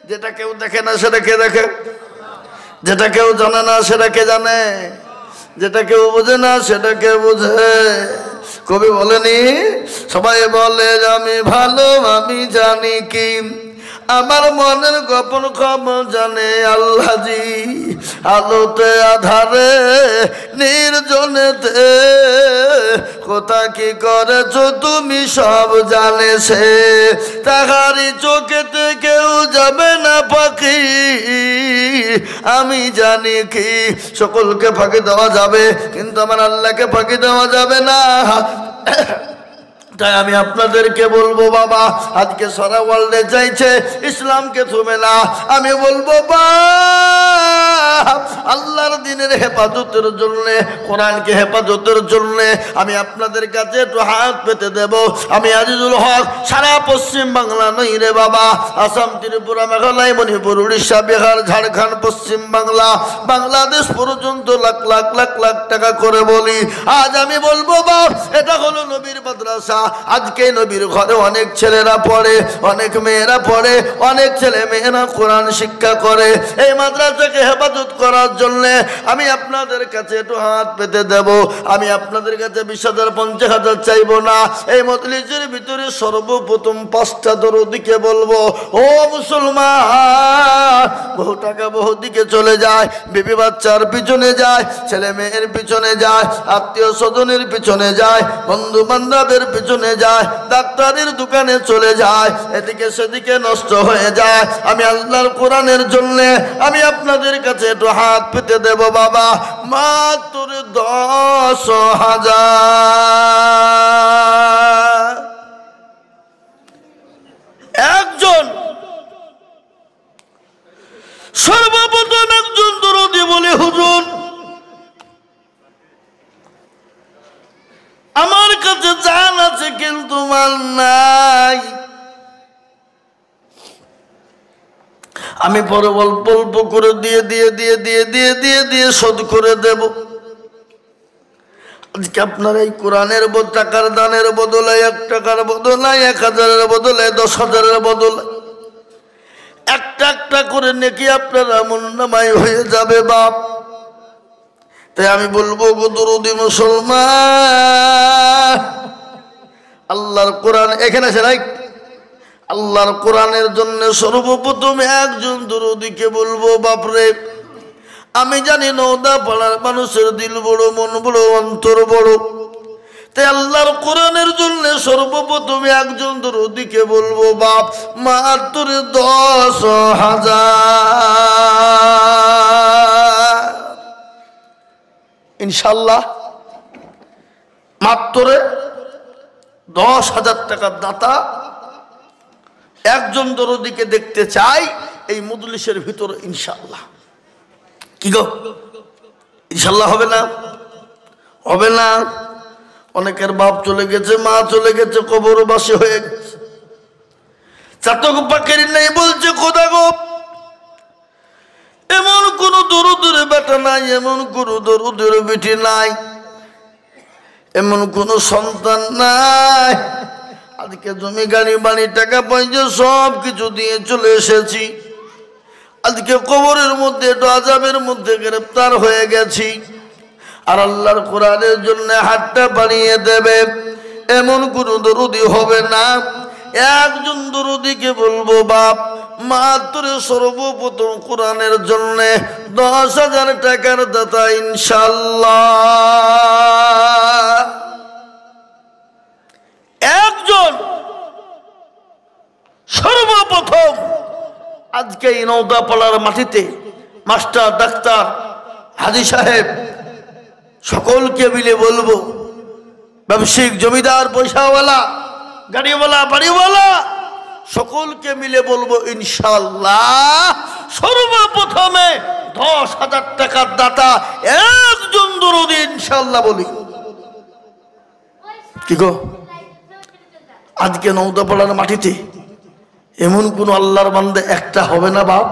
যেটা কেউ দেখে না সেটা কে দেখে? যেটা কেউ জানে না সেটা কে জানে? যেটা কেউ বোঝে না সেটা কে বোঝে? কবি বলেনি সবাই বলে আমি ভালো আমি জানি কি, আমার মনের গোপন খবর জানে আল্লাহজি। আলোতে আধারে নির্জনেতে কোথা কি করেছো তুমি সব জানে সে, তাহারি চোখেতে কেউ যাবে না পাখি, আমি জানি কি। সকলকে ফাঁকি দেওয়া যাবে কিন্তু আমার আল্লাহকে ফাঁকি দেওয়া যাবে না। তাই আমি আপনাদেরকে বলবো বাবা, আজকে সারা ওয়ার্ল্ডে চাইছে ইসলামকে থমে না। আমি বলবো আল্লাহর দ্বীনের হেফাজতের জন্য, কোরআনকে হেফাজতের জন্য আমি আপনাদের কাছে একটু হাত পেতে দেব। আমি আজিজুল হক সারা পশ্চিম বাংলা নই রে বাবা, আসাম, ত্রিপুরা, মেঘালয়, মণিপুর, উড়িষ্যা, বিহার, ঝাড়খণ্ড, পশ্চিম বাংলা, বাংলাদেশ পর্যন্ত লাখ লাখ লাখ লাখ টাকা করে বলি। আজ আমি বলবো বাপ, এটা হলো নবীর মাদ্রাসা। আজকে নবীর ঘরে অনেক ছেলেরা পড়ে, অনেক মেয়েরা পড়ে, অনেক ছেলে মেয়েরা কোরআন শিক্ষা করে। এই মাদ্রাসাকে হেফাজত করার জন্য আমি আপনাদের কাছে একটু হাত পেতে দেব। আমি আপনাদের কাছে 20,000 50,000 চাইবো না। এই মজলিসের ভিতরে সর্বপ্রথম 5টা দরদিকে বলবো, ও মুসলমান, বহু টাকা বহু দিকে চলে যায়, বিবি বাচ্চার পিছনে যায়, ছেলে মেয়ের পিছনে যায়, আত্মীয় স্বজনের পিছনে যায়, বন্ধু বান্ধবের পিছনে যায়, ডাক্তারের দোকানে চলে যায়, এদিকে সেদিকে নষ্ট হয়ে যায়। আমি আল্লাহর কোরআনের জন্য আমি আপনাদের কাছে একটু হাত পেতে দেব বাবা, মাত্র 10,000। একজন সর্বপ্রথম একজন দরদি বলে, হুজুর আমার কাছে জান আছে কিন্তু মাল নাই, আমি পরে অল্প অল্প করে দিয়ে দিয়ে দিয়ে দিয়ে দিয়ে দিয়ে দিয়ে শোধ করে দেব। আজকে আপনার এই কোরআনের টাকার দানের বদলে, 1 টাকার বদলে, 1,000-এর বদলে, 10,000-এর বদলে একটা একটা করে নেকি আপনার আমলনামায় হয়ে যাবে বাপ। তাই আমি বলবো গো দরদি মুসলমান, আল্লাহর কোরআন এখানে আছে নাই, আল্লাহর কোরআনের জন্য সর্বপ্রথম একজন দরদিকে বলবো বাপরে, আমি জানি নওদা পাড়ার মানুষের দিল বড়, মন বড়, অন্তর বড়। তাই আল্লাহর কোরআনের জন্য সর্বপ্রথম একজন দরদিকে বলবো বাপ, মাত্র 10,000 ইনশাল্লাহ। মাত্র 10,000 টাকার দাতা একজন দরদিকে দেখতে চাই এই মজলিসের ভিতরে ইনশাল্লাহ। কি গো ইনশাল্লাহ হবে না? হবে না? অনেকের বাপ চলে গেছে, মা চলে গেছে, কবরবাসী হয়ে গেছে, চাতক পাখির নেই, বলছে খোদা গো এমন কোন দরুদের বেটা নাই, এমন কোন দরুদের বেটি নাই, এমন কোন সন্তান নাই। আজকে জমি গাড়ি বাড়ি টাকা পয়সা সব কিছু দিয়ে চলে এসেছি, আজকে কবরের মধ্যে একটু আযাবের মধ্যে গ্রেফতার হয়ে গেছি, আর আল্লাহর কোরআনের জন্য হাতটা বাড়িয়ে দেবে এমন কোন দরুদি হবে না। একজন দরুদিকে বলবো বাপ, মাত্র সর্বপ্রথম কোরআনের জন্য 10,000 টাকার দাতা ইনশাল্লাহ। একজন সর্বপ্রথম আজকে এই নওদাপাড়ার মাটিতে মাস্টার, ডাক্তার, হাজী সাহেব সকলকে মিলে বলবো, ব্যবসায়িক, জমিদার, পয়সাওয়ালা গাড়িওয়ালা বাড়িওয়ালা সকলকে মিলে বলবো ইনশাআল্লাহ সর্বপ্রথমে 10,000 টাকার দাতা একজন দরুদ ইনশাআল্লাহ বলি। কি গো আজকে নওদাপাড়ার মাটিতে এমন কোন আল্লাহর বান্দা একটা হবে না বাপ?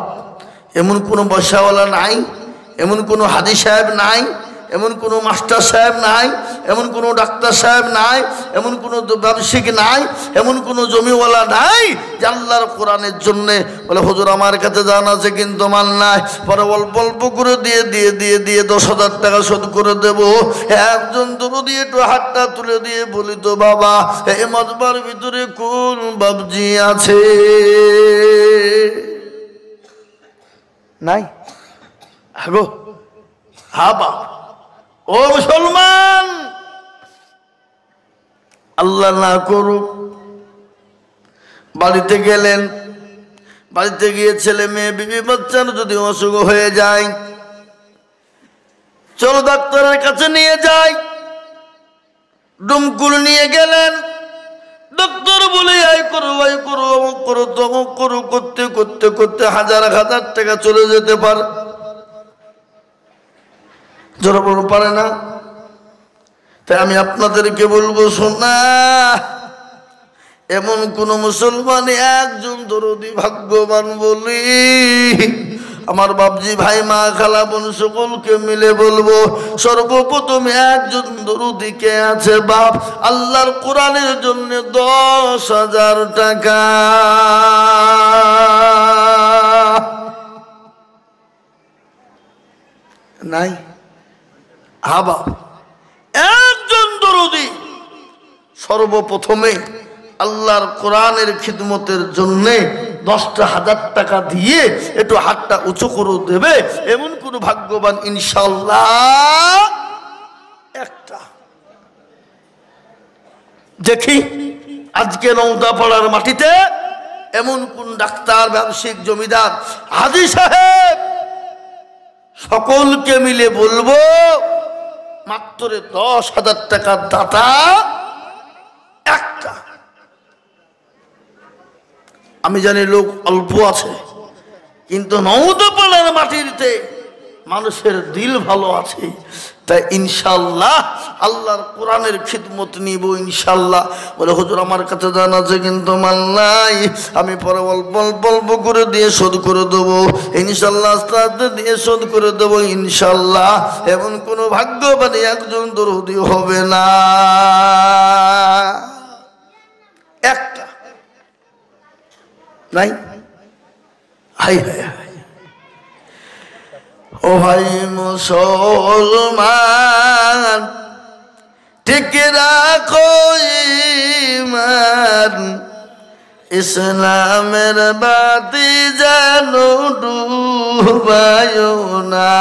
এমন কোন বসাওয়ালা নাই, এমন কোন হাজি সাহেব নাই, এমন কোন মাস্টার সাহেব নাই, এমন কোন ডাক্তার সাহেব নাই, এমন কোন ব্যবসায়িক নাই, এমন কোন জমিওয়ালা নাই যে আল্লাহর কোরআনের জন্য বলে হুজুর আমার কাছে জান আছে কিন্তু মাল নাই, পরে অল্প অল্প করে দিয়ে দিয়ে দিয়ে দিয়ে 10,000 টাকা শোধ করে দেব। একজন দরুদ দিয়ে একটু হাতটা তুলে দিয়ে বলি তো বাবা এই মজবার ভিতরে কোন বাবজি আছে? নাই? আগো হা বাপ ও মুসলমান, আল্লাহ না করুক বাড়িতে গেলেন, বাড়িতে গিয়ে ছেলে মেয়ে বিবি বাচ্চার যদি অসুখ হয়ে যায়, চলো ডাক্তারের কাছে নিয়ে যাই। ডুমকুল নিয়ে গেলেন, ডাক্তার বলে আই করো আই করো অমুক করো তমুক করো করতে করতে করতে 1,000 টাকা চলে যেতে পারে, জোরে বলতে পারে না। তাই আমি আপনাদেরকে বলবো শোনা, এমন কোন মুসলমান একজন দরদি ভাগ্যবান বলি আমার বাপজি ভাই মা খালা বোন সকলকে মিলে বলবো সর্বপ্রথম একজন দরদি কে আছে বাপ? আল্লাহর কোরআনের জন্য 10,000 টাকা। নাই? হ্যাঁ বাপ একজন দরদি সর্বপ্রথমে আল্লাহর কোরআনের খিদমতের জন্য 10,000 টাকা দিয়ে একটু হাতটা উঁচু করে দেবে এমন কোন ভাগ্যবান ইনশাআল্লাহ একটা দেখি। আজকে নওদাপাড়ার মাটিতে এমন কোন ডাক্তার ব্যবসায়িক জমিদার হাজী সাহেব সকলকে মিলে বলবো মাত্র 10,000 টাকার দাতা একটা। আমি জানি লোক অল্প আছে, কিন্তু নওদাপাড়ার মাটিতে মানুষের দিল ভালো আছে। তাই ইনশাআল্লাহ আল্লাহর কোরআনের খিদমত নিব ইনশাআল্লাহ। বলে হুজুর আমার কাছে জানা আছে কিন্তু মাল নাই, আমি পরে অল্প অল্প অল্প করে দিয়ে শোধ করে দেবো ইনশাআল্লাহ, আস্তে দিয়ে শোধ করে দেবো ইনশাআল্লাহ। এমন কোনো ভাগ্যবান একজন দরদি হবে না একটা। নাই? হাই হাই হাই ও ভাই মুসলমান ঠিক রাখো ঈমান, ইসলামের বাতি যেন ডুবায়ো না।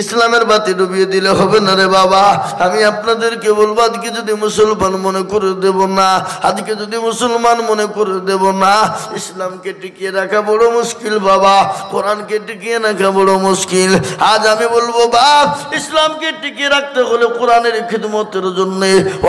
ইসলামের বাতি ডুবিয়ে দিলে হবে না রে বাবা। আমি আপনাদেরকে বলবো আজকে যদি মুসলমান মনে করে দেব না, আজকে যদি মুসলমান মনে করে দেব না, ইসলামকে টিকিয়ে রাখা বড় মুশকিল বাবা, কোরআনকে টিকিয়ে রাখা বড় মুশকিল। আজ আমি বলবো বাপ ইসলামকে টিকিয়ে রাখতে হলে কোরআনের খিদমতের জন্য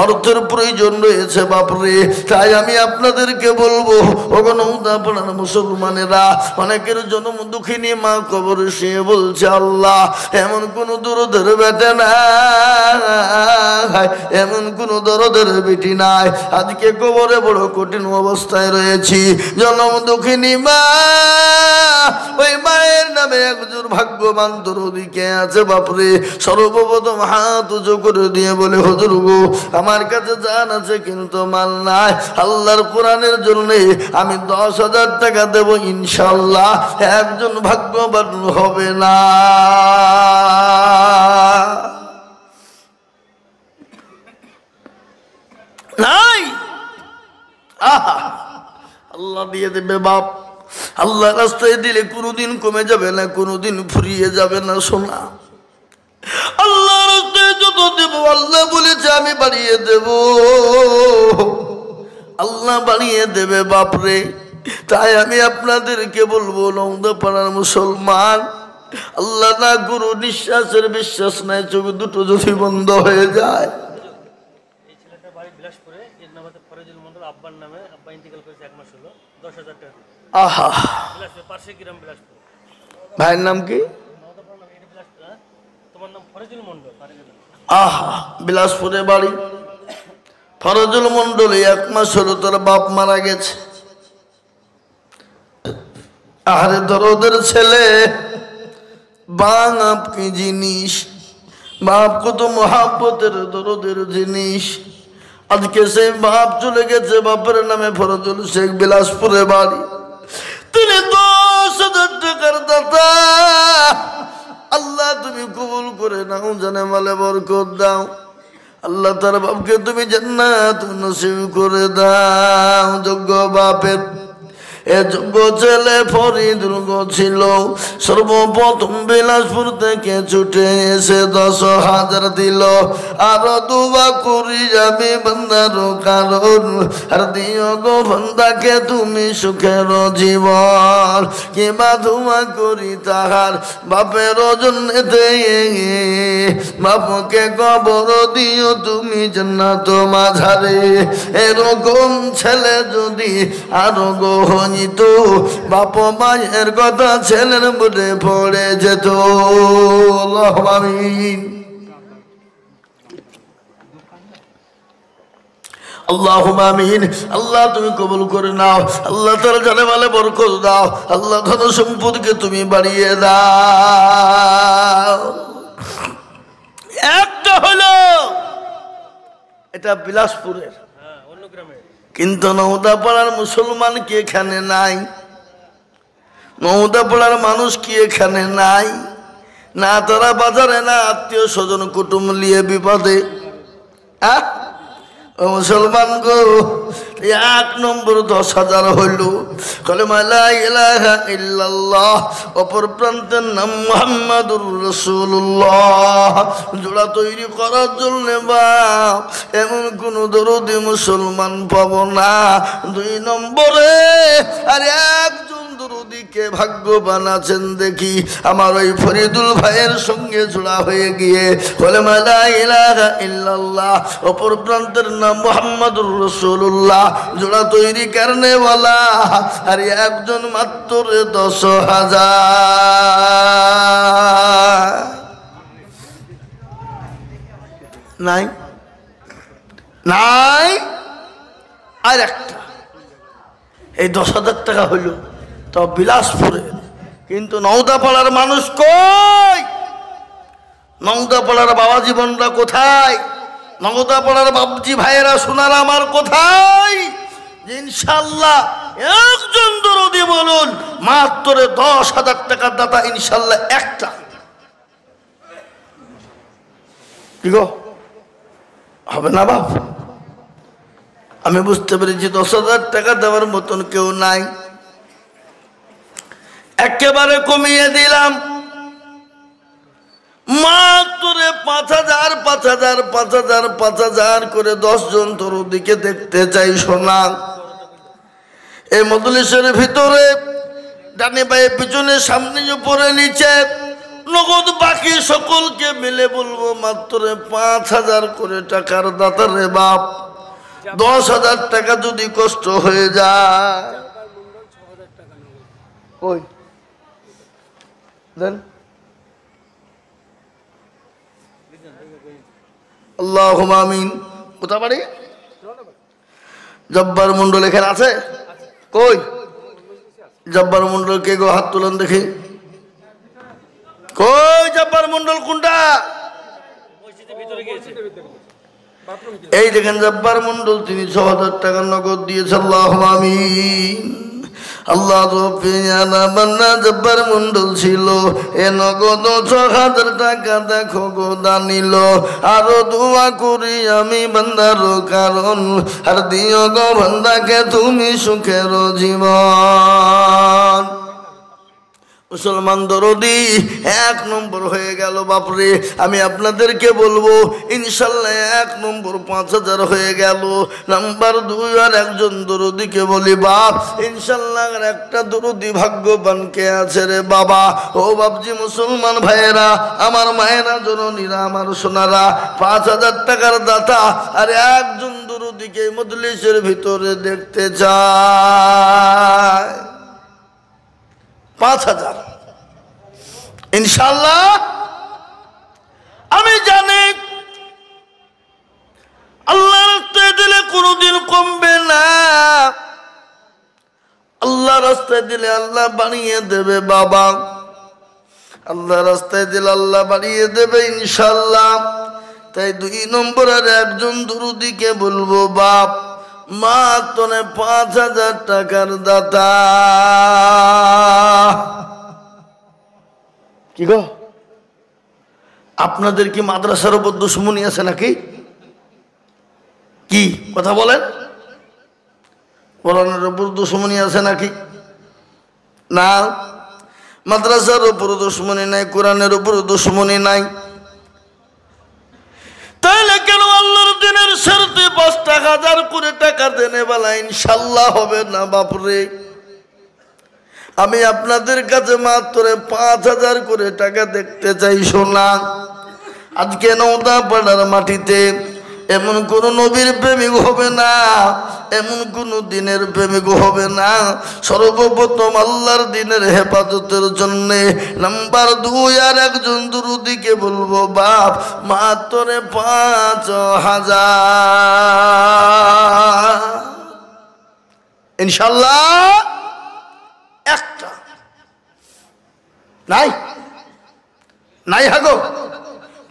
অর্থের প্রয়োজন রয়েছে বাপরে। তাই আমি আপনাদেরকে বলবো ওগো নওদাপাড়ার মুসলমানেরা, অনেকের জন্ম দুঃখিনী মা কবরে শুয়ে বলছে আল্লাহ এমন কোন দরদের বেটা নাই, এমন কোন দরদের বেটি নাই, আজকে কবরে বড় কঠিন অবস্থায় রয়েছি। জন্ম দুঃখিনী মা, ওই মায়ের নামে একজন ভাগ্যবান দরদি কে আছে বাপরে? সর্বপ্রথম হাত উঁচু করে দিয়ে বলে হুজুর গো আমার কাছে জান আছে কিন্তু মাল নাই, আল্লাহর কোরআনের জন্য আমি 10,000 টাকা দেব ইনশাআল্লাহ। একজন ভাগ্যবান হবে না নাই? আহা আল্লাহ দিয়ে দেবে বাপ। আল্লাহ রাস্তায় দিলে কোনোদিন কমে যাবে না, কোনোদিন ফুরিয়ে যাবে না সোনা। আল্লাহ রাস্তায় যত দেব আল্লাহ বলেছে আমি বাড়িয়ে দেব, আল্লাহ বাড়িয়ে দেবে বাপরে। তাই আমি আপনাদেরকে বলবো নওদাপাড়ার মুসলমান, আল্লাহ না করো নিঃশ্বাসের বিশ্বাস নাই, চোখ দুটো যদি বন্ধ হয়ে যায় ফরিদুল মন্ডল আব্বার নামে, আব্বা ইন্তেকাল করেছে 1 মাস হলো, 10,000 টাকা। আহা, বিলাসপুর, পাশে গ্রাম বিলাসপুর। ভাইয়ের নাম কি? তোমার নাম ফরিদুল মন্ডল। আহা, বিলাসপুরে বাড়ি। ফরজুল মন্ডল 1 মাস হলো তোর বাপ মারা গেছে। আরে দরদের ছেলে, বাপ কি জিনিস, বাপ কত মহাব্বতের দরদের জিনিস। আজকে সেই বাপ চলে গেছে, বাপের নামে ফরজুল শেখ, বিলাসপুরে বাড়ি। তিনি 10,000 টাকার দাতা। আল্লাহ তুমি কবুল করে নাও, জানে মালে বরকত দাও। আল্লাহ তার বাপকে তুমি জান্নাত নসিব করে দাও। যোগ্য বাপের এ যোগ্য ছেলে ফরিদুল ছিল। সর্বপ্রথম বিলাসপুর থেকে ছুটে এসে 10,000 দিল। আরো দুবা করি যাবে বান্দার কারণ, আর দিও গো বান্দাকে তুমি সুখের জীবন। কিবা ধুমা করি তাহার বাপের জন্যে, বাপকে কবর দিও তুমি জান্নাত মাঝারে। এরকম ছেলে যদি আরো গো তো বাপ মায়ের কথা ছেলের মনে পড়ে যেত। আমিন। আল্লাহুম্মা আমিন। আল্লাহ তুমি কবুল করে নাও। আল্লাহ তাআলা জানে মালে বরকত দাও। আল্লাহ ধন সম্পদকে তুমি বাড়িয়ে দাও। একটা হলো এটা বিলাসপুরের, অন্য গ্রামে। কিন্তু নওদাপাড়ার মুসলমান কি এখানে নাই? নওদাপাড়ার মানুষ কি এখানে নাই? না তারা বাজারে, না আত্মীয় স্বজন কুটুম লিয়ে বিপদে। মুসলমান গো, 1 নম্বর 10,000 হইল। কালেমা লা ইলাহা ইল্লাল্লাহ, অপর প্রান্তের নাম মুহাম্মাদুর রাসূলুল্লাহ। জোড়া তৈরি করার জন্য বাপ এমন কোন দরদি মুসলমান পাব না। 2 নম্বরে আর একজন দরদিকে ভাগ্যবান আছেন দেখি, আমার ওই ফরিদুল ভাইয়ের সঙ্গে জোড়া হয়ে গিয়ে কালেমা লা ইলাহা ইল্লাল্লাহ, অপর প্রান্তের নাম মুহাম্মাদুর রাসূলুল্লাহ, জোড়া তৈরি করনে वाला। আর একজন মাত্র 10,000 নাই নাই। আর একটা এই 10,000 টাকা হইল তো বিলাসপুরে, কিন্তু নওদাপাড়ার মানুষ কই? নওদাপাড়ার বাবা জীবনরা কোথায়? নওদাপাড়ার বাবজি ভাইয়েরা সোনারা আমার কোথায়? ইনশাল্লাহ একজন দরদি বলুন, মাত্র 10,000 টাকার দাতা ইনশাল্লাহ একটা। কি গো, হবে না বাপ? আমি বুঝতে পেরেছি 10,000 টাকা দেওয়ার মতন কেউ নাই। একেবারে কমিয়ে দিলাম, মাত্র 5,000 5,000 5,000 5,000 করে 10 জন তোর দিকে দেখতে চাই। শোনা, এই মজলিসের ভিতরে ডানে বায়ে পিছনে সামনে উপরে নিচে নগদ বাকি সকলকে মিলে বলবো মাত্র 5,000 করে টাকার দাতা রে বাপ। 10,000 টাকা যদি কষ্ট হয়ে যায়, কই দেন। আল্লাহুম্মা আমিন। কোথা বাড়ি? জব্বার মন্ডল এখানে আছে? কই জব্বার মন্ডল? কে গো, হাত তুলেন দেখি। কই জব্বার মন্ডল কোনটা? এই দেখেন জব্বার মন্ডল, তিনি 6,000 টাকা নগদ দিয়েছে। আল্লাহুম্মা আমিন। আল্লাহ বান্না জব্বার মন্ডল ছিল, এ নগদ 6,000 টাকা দেখো গো দানিল। আরো দোয়া করি আমি বান্দার কারণ, আর দিও গো বান্দাকে তুমি সুখের জীবন। মুসলমান দরদি 1 নম্বর হয়ে গেল বাপরে। আমি আপনাদেরকে বলবো ইনশাল্লাহ 1 নম্বর 5,000 হয়ে গেল। নাম্বার 2 আর একজন দরদিকে বলি বাপ ইনশাল্লাহ আর একটা দরদি ভাগ্যবান কে আছে রে বাবা? ও বাপজি মুসলমান ভাইয়েরা, আমার মায়েরা, জননীরা, আমার সোনারা, 5,000 টাকার দাতা আর একজন দরদি দুরুদিকে মজলিসের ভিতরে দেখতে চায় 5000 ইনশাআল্লাহ আমি জানি আল্লাহর রাস্তায় দিলে কোনোদিন কমবে না আল্লাহর রাস্তায় দিলে আল্লাহ বানিয়ে দেবে বাবা আল্লাহর রাস্তায় দিলে আল্লাহ বানিয়ে দেবে ইনশাআল্লাহ তাই 2 নম্বরের একজন দুরুদিকে বলবো বাপ মাত্র 5000 টাকার দাতা কি গো আপনাদের কি মাদ্রাসার উপর দুশমনি আছে নাকি কি কথা বলেন কোরআনের উপর দুশমনি আছে নাকি না মাদ্রাসার উপর দুশমনি নাই কোরআনের উপর দুশমনি নাই তাহলে কেন আল্লাহর দিনের শর্তে 5000 করে টাকা দেনে বলা ইনশাআল্লাহ হবে না বাপরে আমি আপনাদের কাছে মাত্র 5000 করে টাকা দেখতে চাই সোনা আজকে নওদাপাড়ার মাটিতে এমন কোন নবীর প্রেমিক হবে না এমন কোন দিনের প্রেমিক হবে না সর্বপ্রথম আল্লাহর দিনের হেফাজতের জন্য নাম্বার 2 আর একজন দুরুদিকে বলবো বাপ মাত্র 5000 ইনশাআল্লাহ একটা নাই নাই হাগো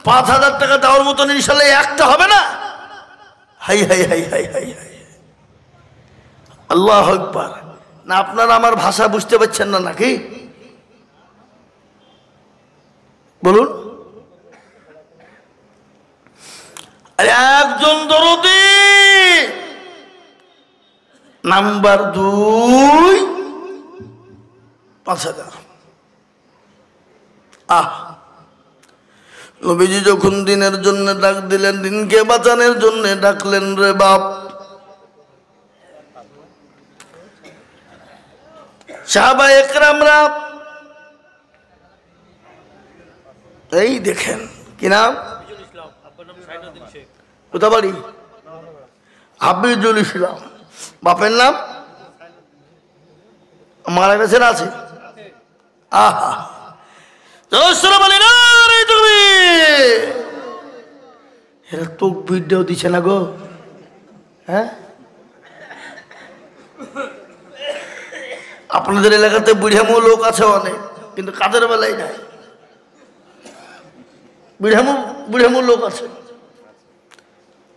5000 টাকা দেওয়ার মতন ইনশাআল্লাহ একটা হবে না high high high high high high আল্লাহু আকবার না আপনারা আমার ভাষা বুঝতে পারছেন না নাকি বলুন আরে একজন দরদি নাম্বার 2 5000 নবীজি যখন দিনের জন্য ডাক দিলেন দিনকে বাঁচানোর জন্য ডাকলেন রে বাপ সাহাবা একরামরা এই দেখেন কি নাম কোথা বাড়ি হাফিজুল ইসলাম বাপের নাম মারা গেছে না আছে আহা এরা তকবীরটাও দিচ্ছে না গো হ্যাঁ আপনাদের এলাকাতে বুড়ামো লোক আছে অনেক কিন্তু কাদের বেলায় নাই বুড়ামো লোক আছে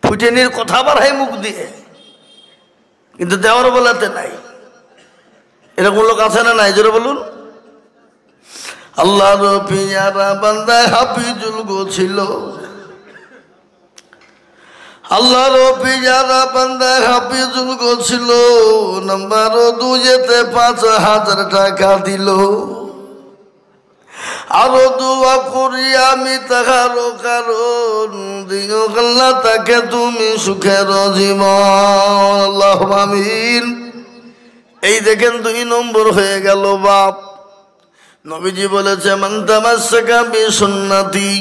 ফুটেনির কথা বাড়ায় মুখ দিয়ে কিন্তু দেওয়ার বেলাতে নাই এরকম লোক আছে না নাই জোরে বলুন আল্লাহর পিয়ারা বান্দা হাফিজুল গো ছিল আল্লাহর পিয়ারা বান্দা হাফিজুল গো ছিল নাম্বার 2 যেতে 5000 টাকা দিল আরো দোয়া করি আমি তাহার কারণ দিও আল্লাহ তাকে তুমি সুখের জীবন আল্লাহুম্মা আমিন এই দেখেন 2 নম্বর হয়ে গেল বাপ নবীজি বলেছে মান তামাসসাকা বিসুন্নতি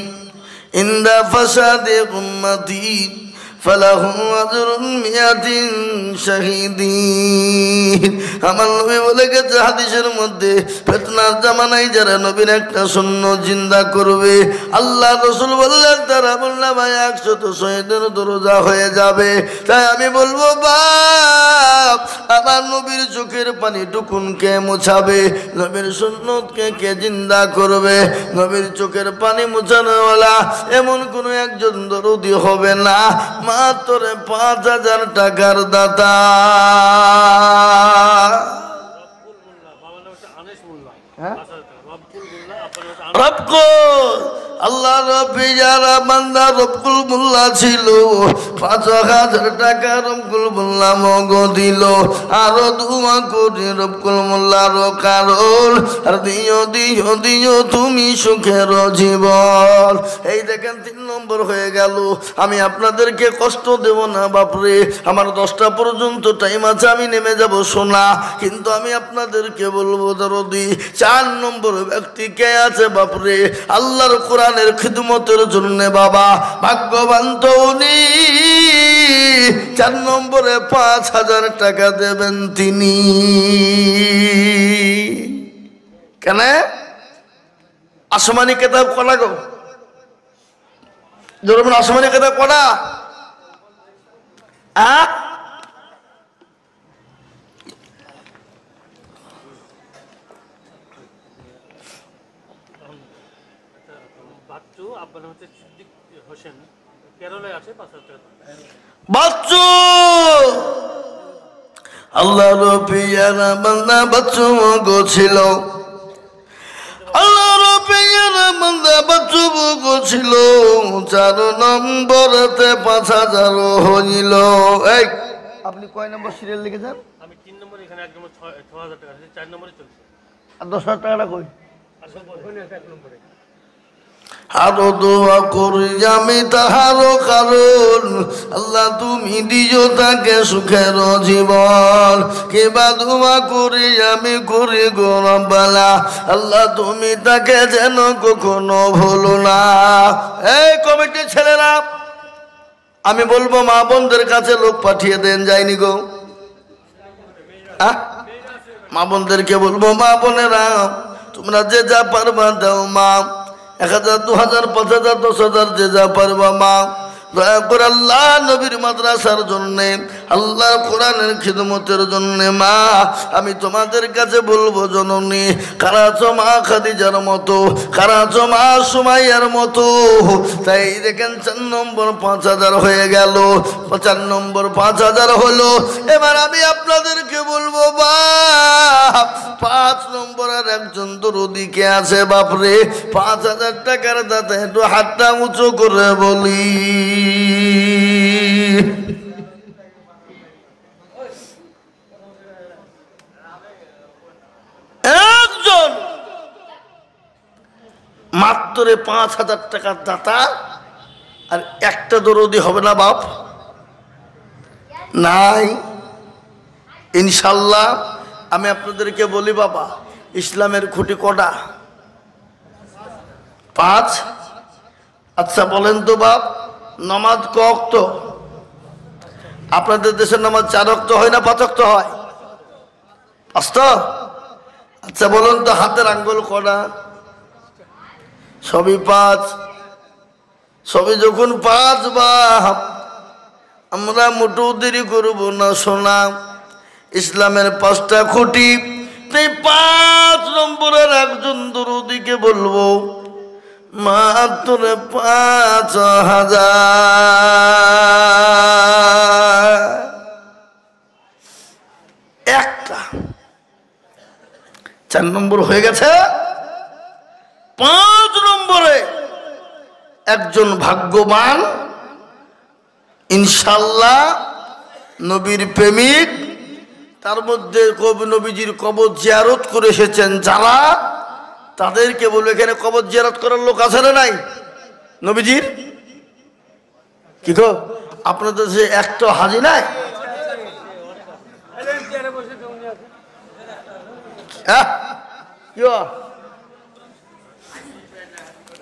ইনদা ফাসাদি উম্মতি ফালাহু আজরুন মিয়াতিন শাহীদিন আমার নবী বলে গেছে হাদিসের মধ্যে ফিতনার জামানায় যারা নবীর একটা সুন্নাত জিন্দা করবে আল্লাহ রাসূল বললেন তারা বললা ভাই 100 শহীদের দরজা হয়ে যাবে তাই আমি বলবো বাপ আমার নবীর চোখের পানি টুকুনকে মোছাবে নবীর সুন্নতকে কে জিন্দা করবে নবীর চোখের পানি মোছানোওয়ালা এমন কোন একজন দরদি হবে না মাত্র 5000 টাকার দাতা আল্লাহ রব্বি যারা বান্দা রব্বুল মোল্লা ছিল 5000 টাকা রব্বুল মোল্লা মগ দিল আরো দোয়া করি রব্বুল মোল্লার কারণ আর দিও দিও দিও তুমি সুখের জীবন এই দেখেন 3 নম্বর হয়ে গেল আমি আপনাদেরকে কষ্ট দেব না বাপরে আমার 10টা পর্যন্ত টাইম আছে আমি নেমে যাব সোনা কিন্তু আমি আপনাদেরকে বলবো দরদি 4 নম্বর ব্যক্তি কে আছে বাপরে আল্লাহর কোরআনের খিদমতের জন্য বাবা ভাগ্যবান তো উনি 4 নম্বরে 5,000 টাকা দেবেন তিনি। কেন? আসমানি কিতাব কটা গো? যেরকম আসমানি কিতাব কটা? বাচ্চু আব্বার নাম হচ্ছে সিদ্দিক হোসেন, কেরলে আছে 5,000 টাকা। বাচ্চু আল্লাহর পিয়ারা বান্দা বাচ্চু গো ছিল, আল্লাহর পিয়ারা বান্দা বাচ্চু গো ছিল। 4 নম্বরেতে 5,000 হইল। এই আপনি কয় নম্বর সিরিয়াল লিখেছেন? আমি 3 নম্বর, এখানে 1 নম্বর 6,000 টাকা আছে, 4 নম্বরে চলছে। আর 10,000 টাকাটা কই? আসল বলে 1 নম্বরে। আরো দোয়া করি আমি তাহারও কারণ, আল্লাহ তুমি দিও তাকে সুখের জীবন। কিবা দোয়া করি আমি করি গো রব্বানা, আল্লাহ তুমি তাকে যেন কখনো ভুলো না। এই কমিটির ছেলেরা, আমি বলবো মা বোনদের কাছে লোক পাঠিয়ে দেন, যায়নি গো? মা বোনদেরকে বলবো, মা বোনেরা তোমরা যে যা পারবা দাও মা। 1,000, 2,000, 5,000, 10,000 যে যা পারবা মা। দয়া করে আল্লাহ নবীর মাদ্রাসার জন্যে, আল্লাহ কোরআনের খিদমতের জন্যে মা আমি তোমাদের কাছে বলবো জননী, কারা আছো মা খাদিজার মতো, কারা আছো মা সুমাইয়ার মতো। তাই দেখেন 4 নম্বর 5,000 হয়ে গেল, 4 নম্বর 5,000 হলো। এবার আমি আপনাদেরকে বলবো বাপ, 5 নম্বরের একজন দরদি কে আছে বাপরে? 5,000 টাকার দাতা একটু হাতটা উঁচু করে বলি। একজন মাত্র 5,000 টাকার দাতা, আর একটা দরদি হবে না বাপ? নাই। ইনশাল্লাহ আমি আপনাদেরকে বলি বাবা, ইসলামের খুঁটি কটা? 5। আচ্ছা বলেন তো বাপ, নামাজ ক ওয়াক্ত? আপনাদের দেশের নামাজ 4 ওয়াক্ত হয় না 5 ওয়াক্ত হয়? 5টা। আচ্ছা বলুন তো হাতের আঙ্গুল কটা? সবই 5। সবই যখন 5 বাপ, আমরা মোটেও দেরি করবো না শোনা। ইসলামের 5টা খুঁটি, তাই 5 নম্বরের একজন দরদিকে বলবো মাত্র 5,000 একটা। 4 নম্বর হয়ে গেছে। 5 নম্বরে একজন ভাগ্যবান, ইনশাল্লাহ নবীর প্রেমিক, তার মধ্যে কবি নবীজির কবর জিয়ারত করে এসেছেন যারা, তাদেরকে বলবো এখানে কবর জিয়ারত করার লোক আছে না নাই নবীজির? কি গো আপনাদের যে একটা হাজি নাই?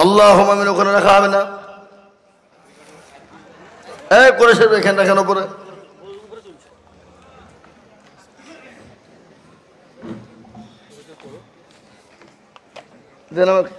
আল্লাহ আমিন। ওখানে রাখা হবে না, করেছে এখানে রাখানো পরে দেন আমাকে।